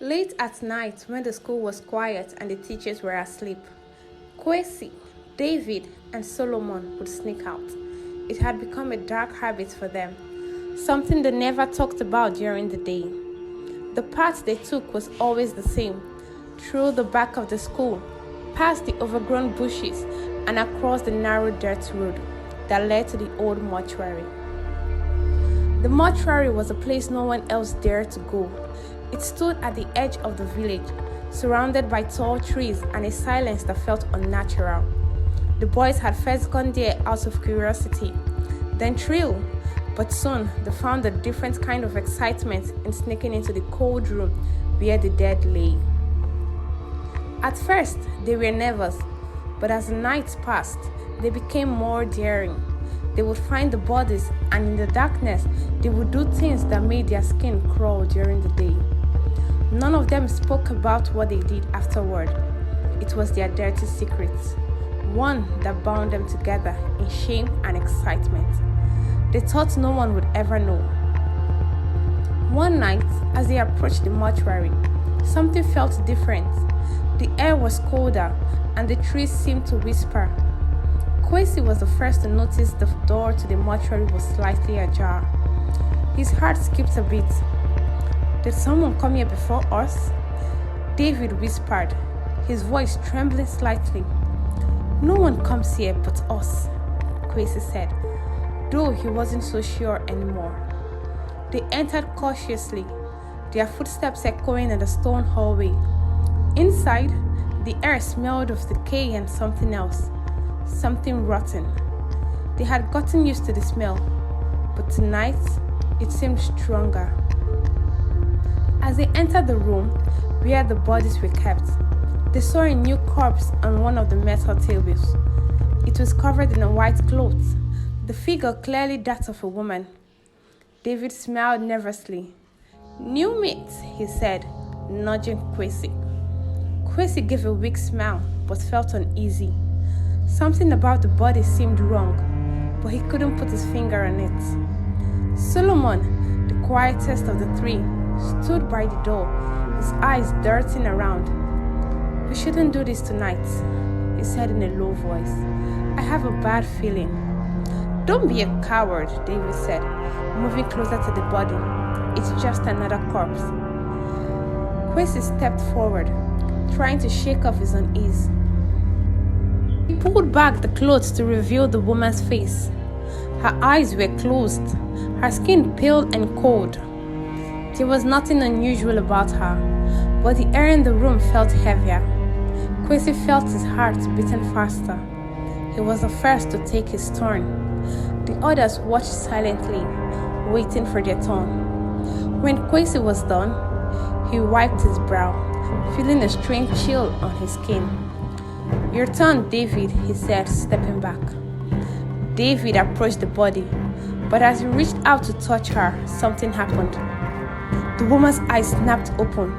Late at night, when the school was quiet and the teachers were asleep, Kwesi, David, and Solomon would sneak out. It had become a dark habit for them, something they never talked about during the day. The path they took was always the same, through the back of the school, past the overgrown bushes, and across the narrow dirt road that led to the old mortuary. The mortuary was a place no one else dared to go. It stood at the edge of the village, surrounded by tall trees and a silence that felt unnatural. The boys had first gone there out of curiosity, then thrill, but soon they found a different kind of excitement in sneaking into the cold room where the dead lay. At first, they were nervous, but as the nights passed, they became more daring. They would find the bodies, and in the darkness, they would do things that made their skin crawl during the day. None of them spoke about what they did afterward. It was their dirty secret, one that bound them together in shame and excitement. They thought no one would ever know. One night, as they approached the mortuary, something felt different. The air was colder, and the trees seemed to whisper. Kwesi was the first to notice the door to the mortuary was slightly ajar. His heart skipped a beat. Did someone come here before us? David whispered, his voice trembling slightly. No one comes here but us, Kwesi said, though he wasn't so sure anymore. They entered cautiously, their footsteps echoing in the stone hallway. Inside, the air smelled of decay and something else, something rotten. They had gotten used to the smell, but tonight it seemed stronger. As they entered the room where the bodies were kept, they saw a new corpse on one of the metal tables. It was covered in a white cloth, the figure clearly that of a woman. David smiled nervously. New meat, he said, nudging Kwesi. Kwesi gave a weak smile, but felt uneasy. Something about the body seemed wrong, but he couldn't put his finger on it. Solomon, the quietest of the three, stood by the door, his eyes darting around. We shouldn't do this tonight, he said in a low voice. I have a bad feeling. Don't be a coward, David said, moving closer to the body. It's just another corpse. Kwesi stepped forward, trying to shake off his unease. He pulled back the clothes to reveal the woman's face. Her eyes were closed, her skin pale and cold. There was nothing unusual about her, but the air in the room felt heavier. Kwesi felt his heart beating faster. He was the first to take his turn. The others watched silently, waiting for their turn. When Kwesi was done, he wiped his brow, feeling a strange chill on his skin. Your turn, David, he said, stepping back. David approached the body, but as he reached out to touch her, something happened. The woman's eyes snapped open,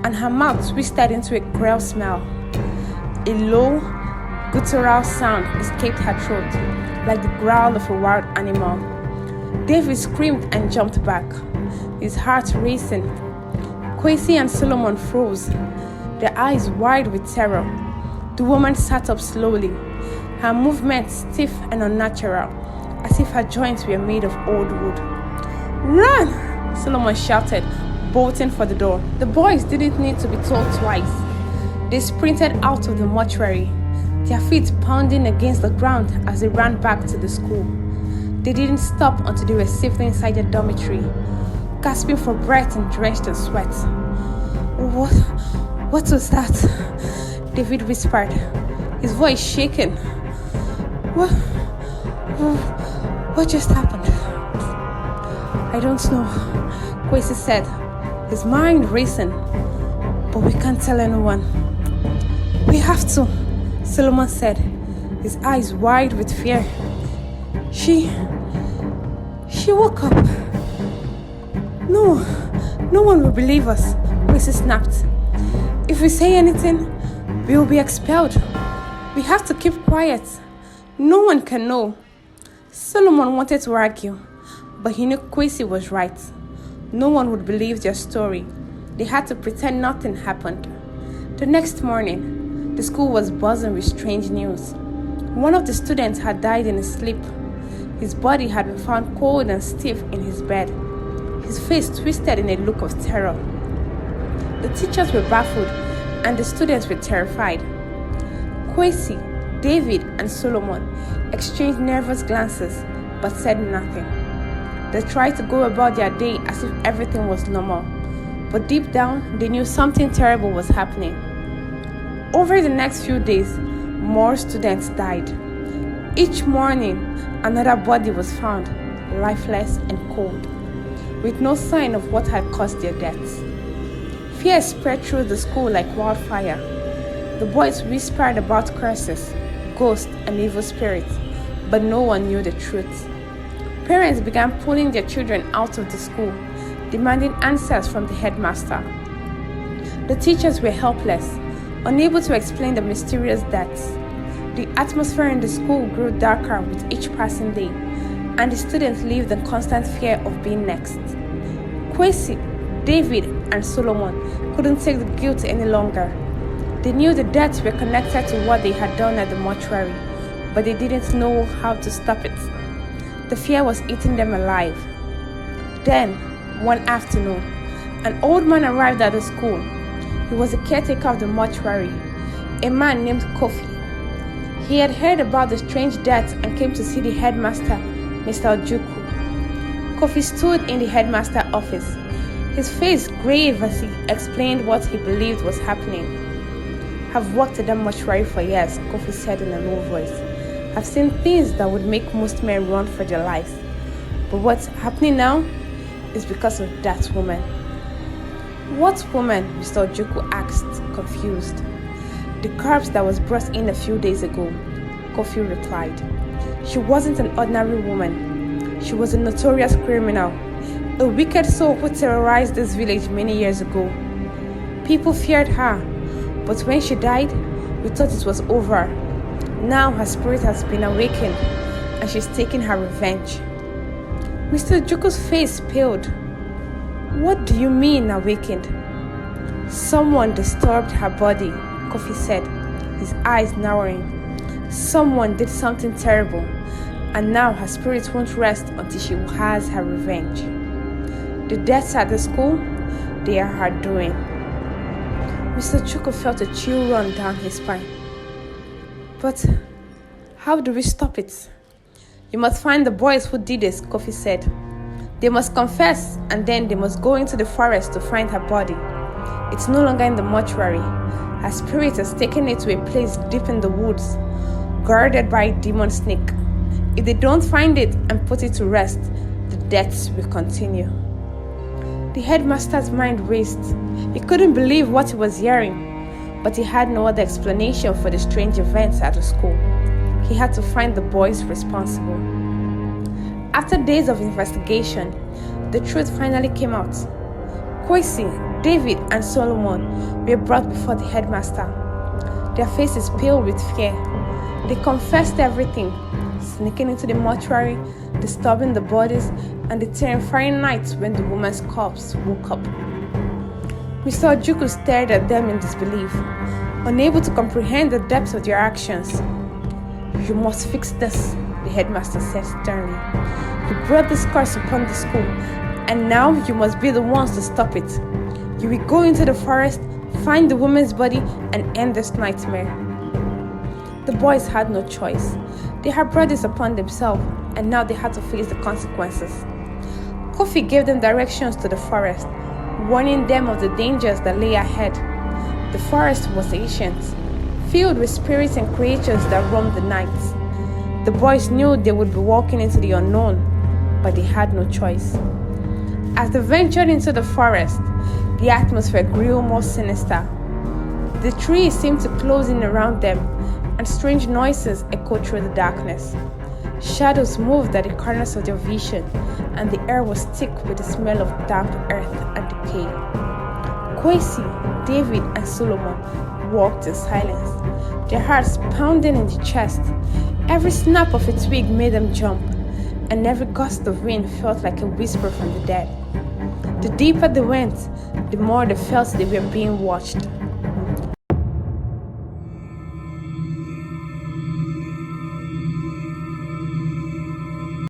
and her mouth twisted into a cruel smile. A low, guttural sound escaped her throat, like the growl of a wild animal. David screamed and jumped back, his heart racing. Kwesi and Solomon froze, their eyes wide with terror. The woman sat up slowly, her movements stiff and unnatural, as if her joints were made of old wood. Run! Solomon shouted, bolting for the door. The boys didn't need to be told twice. They sprinted out of the mortuary, their feet pounding against the ground as they ran back to the school. They didn't stop until they were safely inside their dormitory, gasping for breath and drenched in sweat. What was that? David whispered, his voice shaking. What just happened? I don't know, Kwesi said, his mind racing. But we can't tell anyone. We have to, Solomon said, his eyes wide with fear. She woke up. No one will believe us, Kwesi snapped. If we say anything, we will be expelled. We have to keep quiet. No one can know. Solomon wanted to argue, but he knew Kwesi was right. No one would believe their story. They had to pretend nothing happened. The next morning, the school was buzzing with strange news. One of the students had died in his sleep. His body had been found cold and stiff in his bed, his face twisted in a look of terror. The teachers were baffled, and the students were terrified. Kwesi, David, and Solomon exchanged nervous glances, but said nothing. They tried to go about their day as if everything was normal, but deep down, they knew something terrible was happening. Over the next few days, more students died. Each morning, another body was found, lifeless and cold, with no sign of what had caused their deaths. Fear spread through the school like wildfire. The boys whispered about curses, ghosts, and evil spirits, but no one knew the truth. Parents began pulling their children out of the school, demanding answers from the headmaster. The teachers were helpless, unable to explain the mysterious deaths. The atmosphere in the school grew darker with each passing day, and the students lived in constant fear of being next. Kwesi, David, and Solomon couldn't take the guilt any longer. They knew the deaths were connected to what they had done at the mortuary, but they didn't know how to stop it. The fear was eating them alive. Then, one afternoon, an old man arrived at the school. He was the caretaker of the mortuary, a man named Kofi. He had heard about the strange deaths and came to see the headmaster, Mr. Ojukwu. Kofi stood in the headmaster's office, his face grave as he explained what he believed was happening. "I've worked at the mortuary for years," Kofi said in a low voice. "I've seen things that would make most men run for their lives. But what's happening now is because of that woman." "What woman?" Mr. Ojukwu asked, confused. "The corpse that was brought in a few days ago," Kofi replied. "She wasn't an ordinary woman. She was a notorious criminal, a wicked soul who terrorized this village many years ago. People feared her, but when she died, we thought it was over. Now her spirit has been awakened, and she's taking her revenge." Mr. Juku's face paled. "What do you mean, awakened?" "Someone disturbed her body," Kofi said, his eyes narrowing. "Someone did something terrible, and now her spirit won't rest until she has her revenge. The deaths at the school, they are her doing." Mr. Juku felt a chill run down his spine. "But how do we stop it?" "You must find the boys who did this," Kofi said. "They must confess, and then they must go into the forest to find her body. It's no longer in the mortuary. Her spirit has taken it to a place deep in the woods, guarded by a demon snake. If they don't find it and put it to rest, the deaths will continue." The headmaster's mind raced. He couldn't believe what he was hearing, but he had no other explanation for the strange events at the school. He had to find the boys responsible. After days of investigation, the truth finally came out. Kwesi, David, and Solomon were brought before the headmaster. Their faces pale with fear. They confessed everything, sneaking into the mortuary, disturbing the bodies, and the terrifying nights when the woman's corpse woke up. Mr. Ojukwu stared at them in disbelief, unable to comprehend the depth of their actions. "You must fix this," the headmaster said sternly. "You brought this curse upon the school, and now you must be the ones to stop it. You will go into the forest, find the woman's body, and end this nightmare." The boys had no choice. They had brought this upon themselves, and now they had to face the consequences. Kofi gave them directions to the forest, warning them of the dangers that lay ahead. The forest was ancient, filled with spirits and creatures that roamed the night. The boys knew they would be walking into the unknown, but they had no choice. As they ventured into the forest, the atmosphere grew more sinister. The trees seemed to close in around them, and strange noises echoed through the darkness. Shadows moved at the corners of their vision, and the air was thick with the smell of damp earth and decay. Kwesi, David, and Solomon walked in silence, their hearts pounding in the chest. Every snap of a twig made them jump, and every gust of wind felt like a whisper from the dead. The deeper they went, the more they felt they were being watched.